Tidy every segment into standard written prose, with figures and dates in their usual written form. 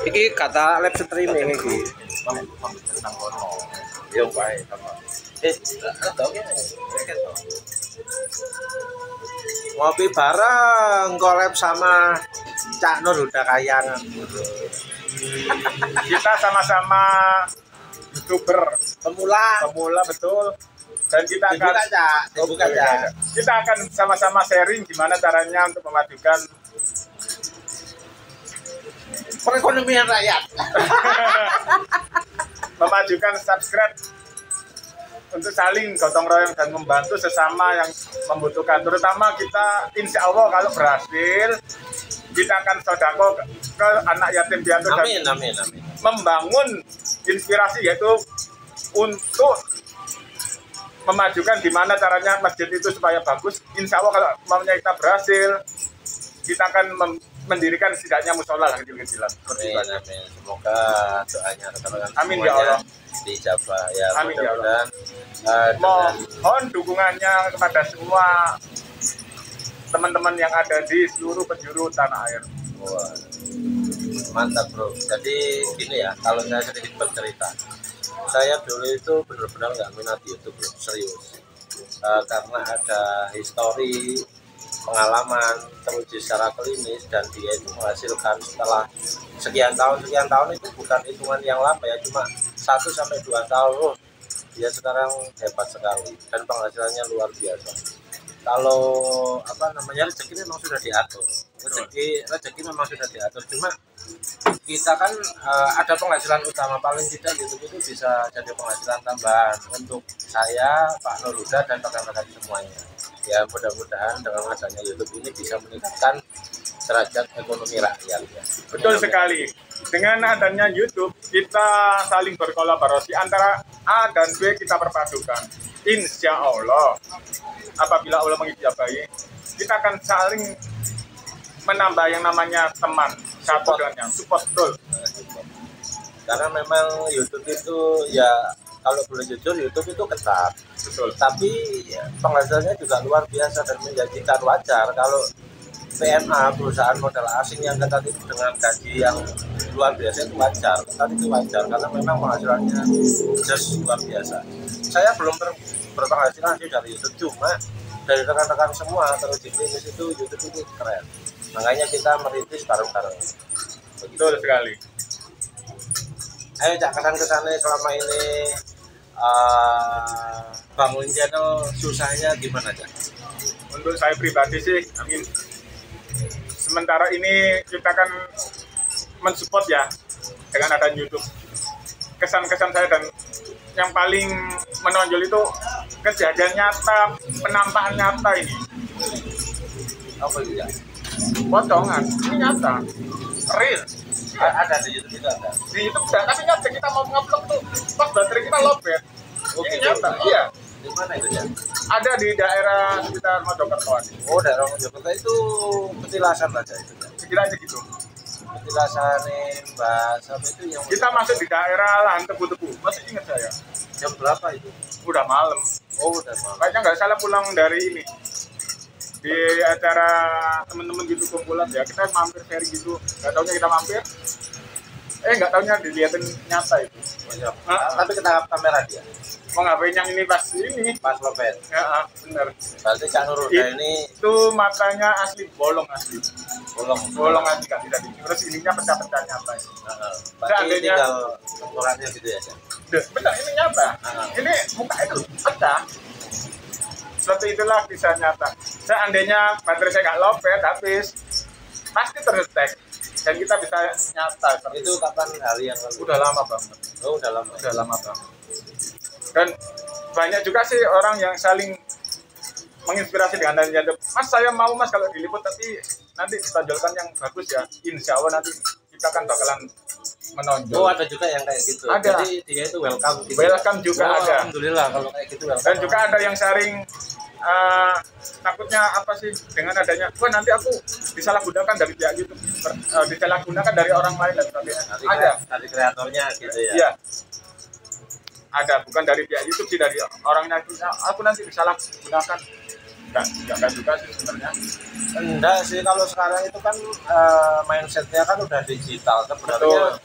Iki kata live streaming iki. Tentang kono. Yo bae sama. Ada oke. Ngopi bareng collab sama Cak Nur udah kayangan. Kita sama-sama YouTuber Pemula betul. Dan kita akan dibuka Cak, dibuka Cak. kita akan sama-sama sharing gimana caranya untuk memajukan Perekonomian rakyat. memajukan subscribe untuk saling gotong royong dan membantu sesama yang membutuhkan. Terutama kita insya Allah kalau berhasil kita akan sodako ke anak yatim piatu dan Amin. membangun inspirasi yaitu untuk memajukan gimana caranya masjid itu supaya bagus. Insya Allah kalau maunya kita berhasil kita akan mendirikan setidaknya musola kecil-kecilan. Amin. Semoga doanya rekan-rekan Amin ya Allah. Dijabah ya. Amin ya Allah. Mudah-mudahan Mohon dukungannya kepada semua teman-teman yang ada di seluruh penjuru tanah air. wah, mantap bro. Jadi gini ya, kalau saya sedikit bercerita, saya dulu itu benar-benar nggak minat YouTube bro, serius. Karena ada histori pengalaman teruji secara klinis dan dia itu menghasilkan setelah sekian tahun itu bukan hitungan yang lama ya, cuma 1-2 tahun. Oh, dia sekarang hebat sekali dan penghasilannya luar biasa. Kalau rezeki memang sudah diatur, rezeki memang sudah diatur, cuma kita kan ada penghasilan utama, paling tidak YouTube itu bisa jadi penghasilan tambahan untuk saya, Pak Nur Huda dan rekan-rekan semuanya. Ya mudah-mudahan dengan adanya YouTube ini bisa meningkatkan derajat ekonomi rakyat ya. Betul sekali. Dengan adanya YouTube, kita saling berkolaborasi antara A dan B kita perpadukan. Insya Allah, apabila Allah mengijabahi, kita akan saling menambah yang namanya teman satu dengan yang support betul. Karena memang YouTube itu ya kalau boleh jujur YouTube itu ketat. Betul. Tapi ya, penghasilannya juga luar biasa dan menjanjikan. Wajar kalau PMA perusahaan modal asing yang ketat itu dengan gaji yang luar biasa itu wajar. Ketat itu wajar karena memang penghasilannya just luar biasa. Saya belum berpenghasilan sih dari YouTube, cuma dari rekan-rekan semua teruji klinis itu YouTube itu keren. Makanya kita merintis bareng-bareng. Betul sekali. Ayo Cak, kesan-kesannya selama ini bangun channel susahnya gimana Cak? Untuk saya pribadi sih, amin. Sementara ini kita kan mensupport ya dengan adanya YouTube. Kesan-kesan saya dan yang paling menonjol itu kejadian nyata, penampakan nyata ini. Apa itu Cak? Potongan, ini nyata, real. Ada di YouTube itu ada. Di YouTube enggak, tapi nyata kita mau ngupload tuh pas baterai kita lowbat. Ini nyata, iya. Di mana itu Cak? Ada di daerah sekitar Mojokertoan. Oh, daerah Mojokerto itu petilasan aja itu Cak. Sekiranya gitu. Petilasan Mbak Sam itu yang Kita masuk di daerah lahan tebu-tebu. Masih ingat saya? jam berapa itu? Udah malam. Oh, udah malam. Kayaknya nggak salah pulang dari ini. Di acara teman-teman gitu kumpulan ya, kita mampir sharing gitu. Nggak taunya kita mampir. Nggak taunya dilihatin nyata itu. Oh, iya. Tapi ketangkap kamera dia. Mau ngapain yang ini pas ini? Pas lopet. Ya, bener. Berarti Cak Nur Huda ini Itu matanya asli bolong asli. bolong Asli nggak bisa di. Terus ininya pecah-pecah nyata. Berarti Seandainya- tinggal ukurannya gitu ya Cak? Bener, ini nyata. Ini muka itu pecah. Seperti itulah bisa nyata. Seandainya baterai saya nggak lowbat habis, pasti terdetek dan kita bisa nyata. Itu kapan hari yang lalu? Udah lama banget. Oh, udah lama. Udah lama banget. Dan banyak juga sih orang yang saling menginspirasi dengan adanya YouTube. Mas, saya mau Mas kalau diliput, tapi nanti ditonjolkan yang bagus ya. Insya Allah nanti kita kan bakalan menonjol. Oh, ada juga yang kayak gitu. Ada. Jadi dia itu welcome. Gitu. Welcome juga Oh, ada. Alhamdulillah kalau kayak gitu welcome. Dan juga ada yang sharing takutnya apa sih dengan adanya, wah nanti aku disalahgunakan dari pihak YouTube, disalahgunakan dari orang lain dan sebagainya. Ada. Dari kreatornya gitu ya. Iya. Ada, bukan dari pihak YouTube sih, dari orangnya. Aku nanti disalahgunakan. Enggak juga sih sebenarnya. Enggak sih, kalau sekarang itu kan mindsetnya kan udah digital sebenarnya.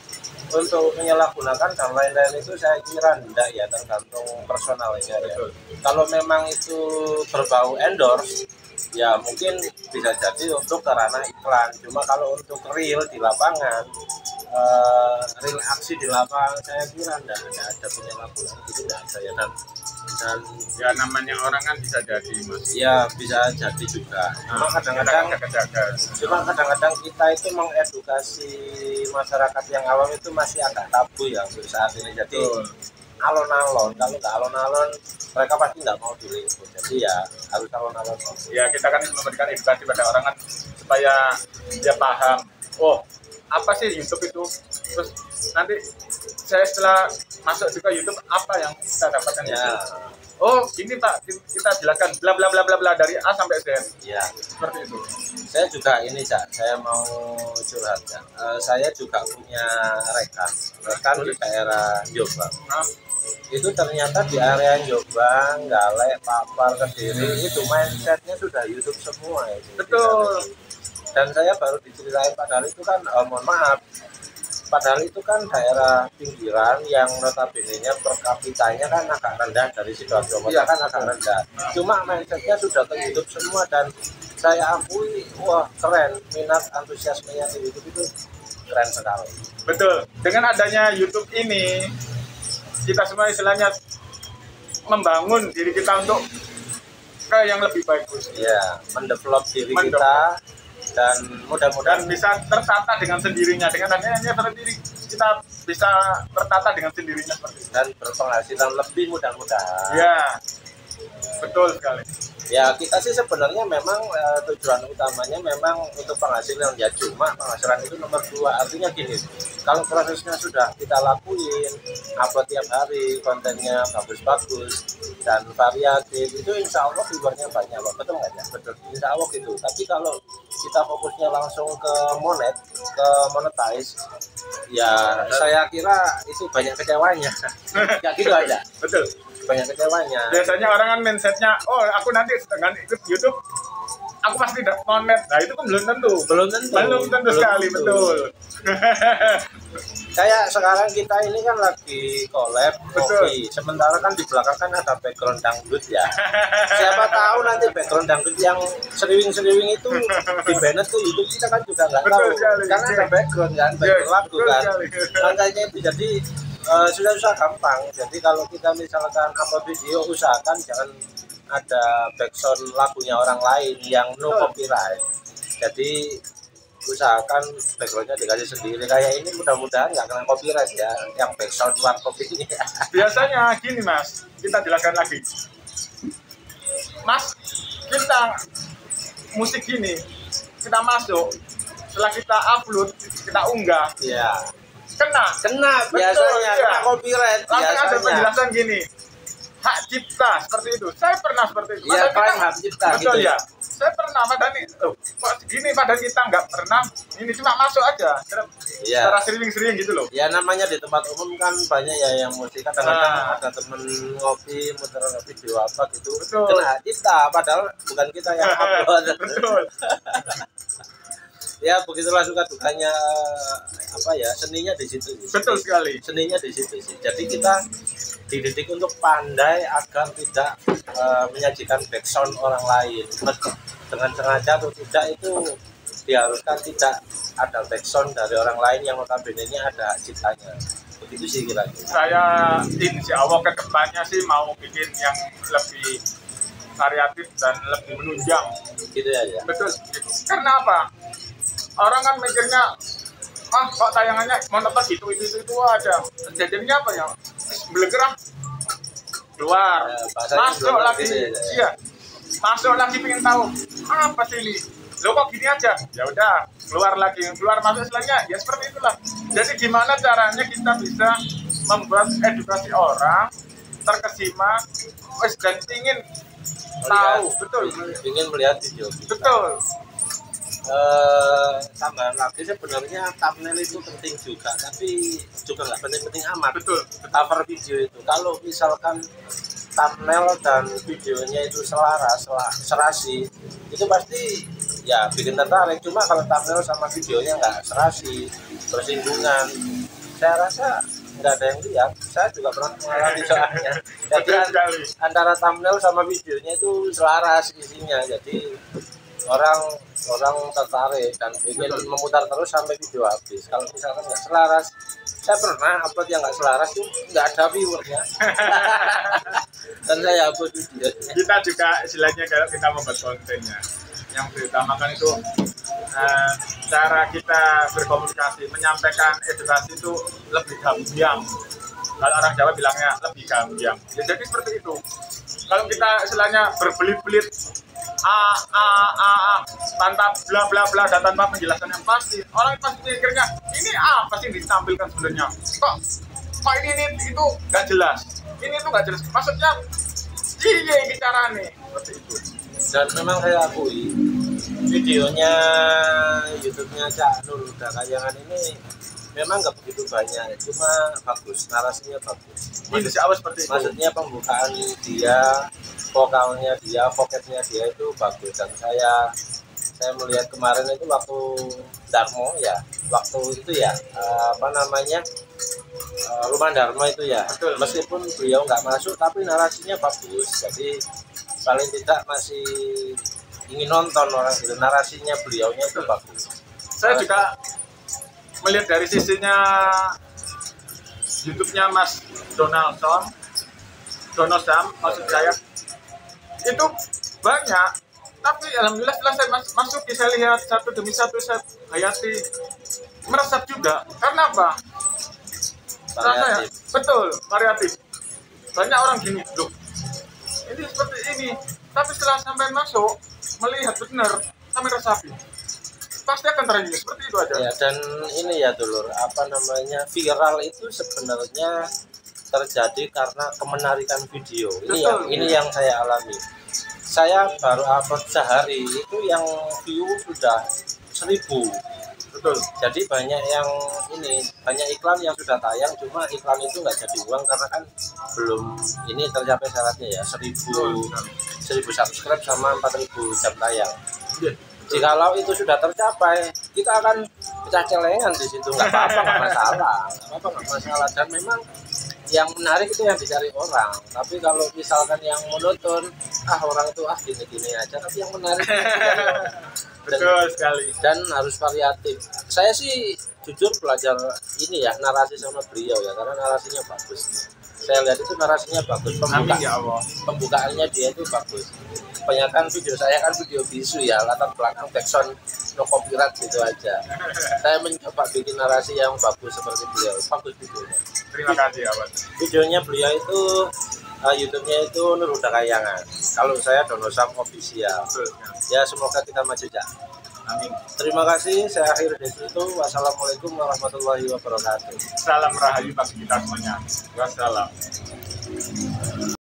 Untuk menyalahgunakan dan lain-lain itu saya kira enggak ya, tergantung personalnya ya. Kalau memang itu berbau endorse ya mungkin bisa jadi untuk ke ranah iklan. Cuma kalau untuk real di lapangan, real aksi di lapangan, saya kira enggak ada penyalahgunaan itu, enggak ada ya. Dan Ya namanya orang kan bisa jadi mas. ya bisa jadi juga. Cuma kadang-kadang kita itu mengedukasi masyarakat yang awam itu masih agak tabu ya untuk saat ini. Jadi alon-alon, kalau nggak alon-alon mereka pasti nggak mau diliput. Jadi ya harus alon-alon. Ya kita kan memberikan edukasi pada orang kan supaya dia paham. Oh apa sih YouTube itu? Terus nanti saya setelah masuk juga YouTube apa yang kita dapatkan Ya. Oh ini Pak, kita jelaskan bla bla bla bla bla dari A sampai Z. Ya. Seperti itu. Saya juga ini Cak, saya mau curhat Cak. Saya juga punya rekan di daerah Jombang. Nah, Itu ternyata di area Jombang, Galek, Papar, Kediri itu mindsetnya sudah YouTube semua itu. betul. Dan saya baru diceritain padahal itu kan mohon maaf, padahal itu kan daerah pinggiran yang notabene-nya per kapitanya kan agak rendah dari Sidoarjo Iya. kan agak rendah. Cuma mindsetnya sudah ke YouTube semua dan saya akui wah keren, minat antusiasmenya di YouTube itu keren sekali. Betul. Dengan adanya YouTube ini kita semua istilahnya membangun diri kita untuk ke yang lebih bagus. Ya, mendevelop diri Mendevelop. kita dan mudah-mudahan Dan bisa tertata dengan sendirinya. Dengan adanya sendiri kita bisa tertata dengan sendirinya seperti itu. dan berpenghasilan lebih mudah-mudahan. Ya, betul sekali. Ya kita sih sebenarnya memang tujuan utamanya memang untuk penghasilan ya, cuma penghasilan itu nomor 2. Artinya gini, kalau prosesnya sudah kita lakuin, upload tiap hari, kontennya bagus-bagus dan variatif, itu insya Allah viewernya banyak loh, betul nggak ya? Betul, insya Allah gitu. Tapi kalau kita fokusnya langsung ke monetize, ya saya kira itu banyak kecewanya. Ya gitu aja, Betul. banyak kecewanya. Biasanya orang kan mindsetnya, oh aku nanti dengan ikut YouTube, aku pasti dapat monet. Nah itu kan belum tentu. Belum tentu Sekali, betul. Kayak sekarang kita ini kan lagi collab kopi, sementara kan di belakang kan ada background dangdut ya. Siapa tahu nanti background dangdut yang seriwing-seriwing itu di banned tuh YouTube kita kan juga nggak tahu, karena ada background kan, background lagu kan. Makanya itu jadi susah-susah gampang. Jadi kalau kita misalkan upload video, usahakan jangan ada background lagunya orang lain yang no copyright. Jadi usahakan backgroundnya dikasih sendiri. Kayak ini mudah-mudahan nggak kena copyright ya, yang background luar kopi ini. Biasanya gini mas, kita jelaskan lagi. Mas, kita musik gini, kita masuk, setelah kita upload, kita unggah, Iya. kena Biasanya iya. kena copyright. Langsung ada Biasanya. penjelasan gini, hak cipta seperti itu. Saya pernah seperti itu. Iya, Padahal kan hak cipta betul gitu. ya. Saya pernah, padahal nih, kok gini, padahal kita nggak pernah. Ini cuma masuk aja, Iya. secara sering-sering gitu loh. Ya namanya di tempat umum kan banyak ya yang musik, kadang-kadang ada temen ngopi muter video apa gitu, Betul. kena kita padahal bukan kita yang upload. Betul. Ya begitulah suka dukanya apa ya, seninya di situ. Betul sekali. Seninya di situ sih. Jadi kita dididik untuk pandai agar tidak menyajikan background orang lain. Dengan sengaja atau tidak itu diharuskan tidak ada background dari orang lain yang notabene-nya ada ciptanya. Begitu sih kira-kira. Saya insya Allah ke depannya sih mau bikin yang lebih variatif dan lebih menunjang. Gitu aja. Betul. Karena apa? Orang kan mikirnya, kok tayangannya monoton itu aja. Jadinya apa ya? Belegerah keluar, masuk lagi, iya, masuk lagi pengen tahu apa sih ini? Lo kok gini aja? Ya udah, keluar lagi, keluar masuk selanjutnya, ya seperti itulah. Jadi gimana caranya kita bisa membuat edukasi orang terkesima, dan ingin tahu, betul, Ingin melihat video. betul. Tambahan lagi sebenarnya thumbnail itu penting juga, tapi juga nggak penting-penting amat. Betul. Cover video itu kalau misalkan thumbnail dan videonya itu serasi, itu pasti ya bikin tertarik. Cuma kalau thumbnail sama videonya nggak serasi, bersinggungan, saya rasa nggak ada yang lihat. Saya juga pernah mengalami soalnya. Jadi antara thumbnail sama videonya itu selaras isinya, jadi orang tertarik dan ingin memutar terus sampai video habis. Kalau misalkan nggak selaras, saya pernah upload yang nggak selaras tuh nggak ada viewernya. Dan saya hapus videonya. Kita juga istilahnya kalau kita membuat kontennya, yang diutamakan itu cara kita berkomunikasi, menyampaikan edukasi itu lebih gamblang. Kalau orang Jawa bilangnya lebih gamblang. Ya, jadi seperti itu. Kalau kita istilahnya berbelit-belit tanpa bla bla bla dan tanpa penjelasan yang pasti, orang pasti mikirnya ini apa sih ditampilkan sebenarnya, kok ini itu nggak jelas, ini tuh nggak jelas maksudnya, iya bicaranya seperti itu. Dan memang saya akui videonya YouTube-nya Cak Nur Huda Kahyangan ini memang nggak begitu banyak, cuma bagus, narasinya bagus. Maksudnya pembukaan dia, vokalnya dia, vocabnya dia itu bagus. Dan saya melihat kemarin itu waktu Darmo ya, waktu itu ya Rumah Darmo itu ya. Betul. Meskipun beliau nggak masuk tapi narasinya bagus, jadi paling tidak masih ingin nonton orang gitu. Narasinya beliaunya itu bagus. Saya juga melihat dari sisinya YouTube-nya Mas Donald Sam maksud saya itu banyak, tapi alhamdulillah setelah saya masuk saya lihat satu demi satu, saya hayati meresap juga. Karena apa? Rasanya betul variatif. Banyak orang gini, loh ini seperti ini, tapi setelah sampai masuk melihat benar, sampai resapi, pasti akan terhanyut seperti itu aja. Ya, dan ini ya dulur, viral itu sebenarnya terjadi karena kemenarikan video. Ini yang saya alami. Saya baru upload sehari itu yang view sudah 1000. Betul. Jadi banyak iklan yang sudah tayang, cuma iklan itu nggak jadi uang karena kan belum ini tercapai syaratnya ya, 1000 subscribe sama 4000 jam tayang. Jikalau itu sudah tercapai, kita akan pecah celengan di situ, nggak apa-apa, nggak masalah. Dan memang yang menarik itu yang dicari orang. Tapi kalau misalkan yang monoton, orang itu gini-gini aja. Tapi yang menarik betul sekali. Dan harus variatif. Saya sih jujur belajar ini ya, narasi sama beliau ya, karena narasinya bagus. Saya lihat itu narasinya bagus, pembukaannya dia itu bagus. Kebanyakan video saya kan video bisu ya, latar belakang backsound no copyright gitu aja. Saya mencoba bikin narasi yang bagus seperti beliau, bagus videonya. Terima kasih Awad. Videonya beliau itu YouTube-nya itu Nur Huda Kahyangan. Kalau saya Donosam Official. Ya semoga kita maju ya. Amin. Terima kasih. Saya akhiri dari situ. Wassalamualaikum warahmatullahi wabarakatuh. Salam rahayu bagi kita semuanya. Wassalam.